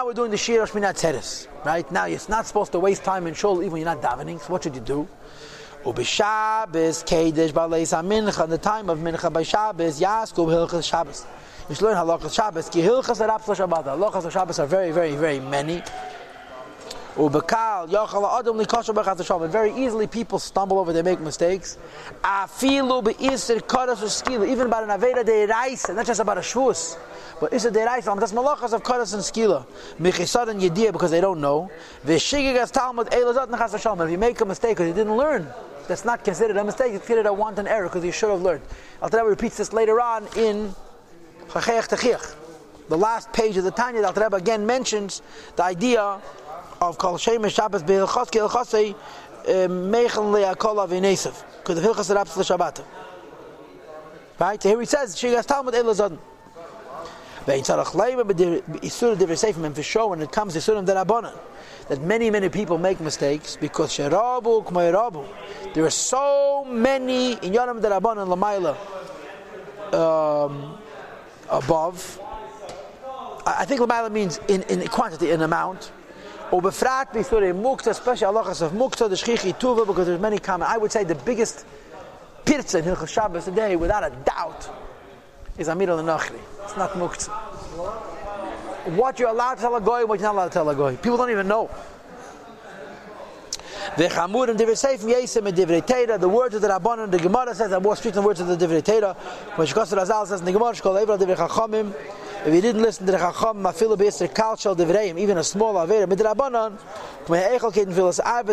now we're doing the Shir of Shmini Atzeres. Right? Now you're not supposed to waste time in shul even when you're not davening. So what should you do? Ubishabes Kedesh Baleis HaMincha. The time of Mincha by Shabbos, Yaskub Hilchas Shabbos. You should learn Halachas Shabbos. Ki Hilchas Arabs Shabbat. Halachas Shabbos are very, very, very many. Ubekal Yochal Adam Likosha B'Chas Shabbat. Very easily people stumble over, they make mistakes. Afilu Be'isir Kodesh Uskila. Even about an Aveda De'Rais, not just about a Shvus. But Isser De'Rais, that's malachas of Kodesh and Skila. Mechisad and Yediyah, because they don't know. V'shigigas Talmud Eilazat Nechas Hashem. If you make a mistake because you didn't learn, that's not considered a mistake, it's considered a wanton error because you should have learned. Alter repeats this later on in Chacheach Techiach. The last page of the Tanya, the Alter again mentions the idea of Kol Shemesh Shabbos Be'ilchos Ke'ilchosei Meichel Le'akol Avinesev. Because of Hilchas Arabs L'Shabbat. Right? So here he says, Shigigas Talmud Eilazat. And for sure, when it comes to Sunnah Derabanan, that many people make mistakes because there are so many in Yonam Derabanan Lamaila above. I think Lamaila means in quantity, in amount. Befrat B'Surei Mukta, especially Halachas of Mukta, the Shchichi Tuva, because there's many common. I would say the biggest pirza in Hilchas Shabbos today, without a doubt, is Amir al-Nachri. It's not Mukta. What you're allowed to tell a goy, what you're not allowed to tell a goy. People don't even know. The words of the Rabbanan, the Gemara says, are more strict than the words of the Divrei Torah. When Shkosar Azal says in the Gemara, if you didn't listen to the Chacham, even a small Avera,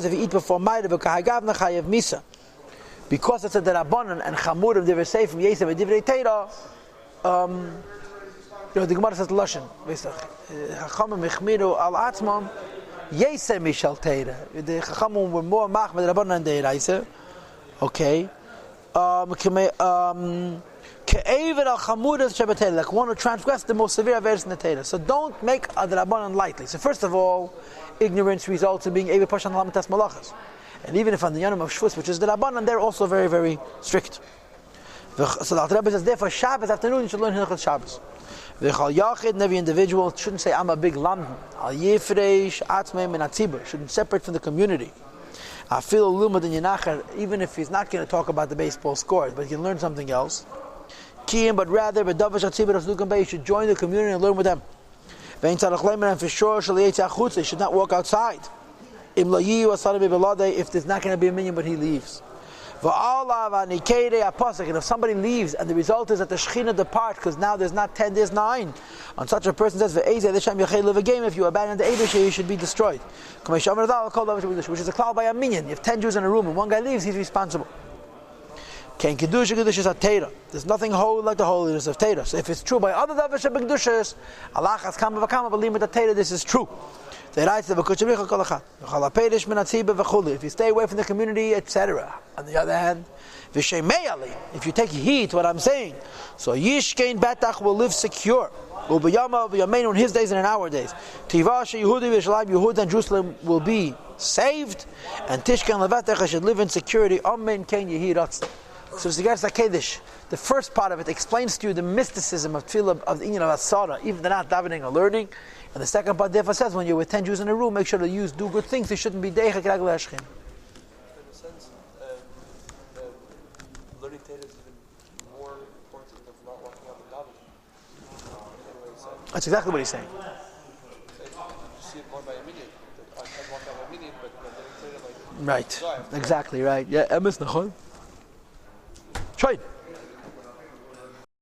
if you eat before Ma'id, because it's a Rabbanan and Chamurim, Divrei Seifim, Yesem, and Divrei Torah, the Gemara says Lashon. Chachamim Mechmiru al Atzmam Yesem Mishal Teira. The Chachamim were more machmed Rabbanan and Deiraisa. Okay. Ke'eved al Chamudas Shabbatei, like one who transgressed the most severe aversion in the Teira. So don't make the Rabbanan lightly. So first of all, ignorance results in being able to push on Lamitas Malachas. And even if on the Yonam of Shvus, which is the Rabbanan, they're also very, very strict. So the Alter Rebbe says, therefore Shabbos afternoon you should learn Hilchot Shabbos. V'chal yachid, and every individual shouldn't say, I'm a big lamb. Al yifreish atzmeim and atzibur. Shouldn't separate from the community. I feel lumad in Yenachar, even if he's not going to talk about the baseball scores, but he can learn something else. Kiyim, but rather, b'davash atzibur aslukan bay, you should join the community and learn with them. Ve'in tzarach leimen, and for sure, shal yetzi achutz, they should not walk outside. Im lo yiyu asana b'beladei, if there's not going to be a minion, but he leaves. And if somebody leaves and the result is that the Shekhinah depart because now there's not 10, there's 9, on such a person says, if you abandon the Eibush, you should be destroyed. Which is a cloud by a minion. You have 10 Jews in a room and one guy leaves, he's responsible. There's nothing holy like the holiness of Torah. So if it's true by other Davash B'Kedushas, Allah has come with a believe with the Torah, this is true. If you stay away from the community, etc. On the other hand, if you take heed to what I'm saying, so Yishkein Betach will live secure. In his days and in our days. Yehuda and Jerusalem will be saved, and Tishkan Levatach should live in security. Amen. Ken Yehi Ratzon. So it's against HaKedesh. The first part of it explains to you the mysticism of Tefillah of the Inyan of Asara, even they're not davening or learning. And the second part therefore says, when you're with 10 Jews in a room, make sure to do good things. You shouldn't be Deichak Ragel Hashchin. In a sense, learning Torah is even more important than not walking out and davening. That's exactly what he's saying. You see it more by a minion. I can't walk out by a minion, but learning Torah like... Right. Exactly, right. Yeah, Emes Nachon. Try it.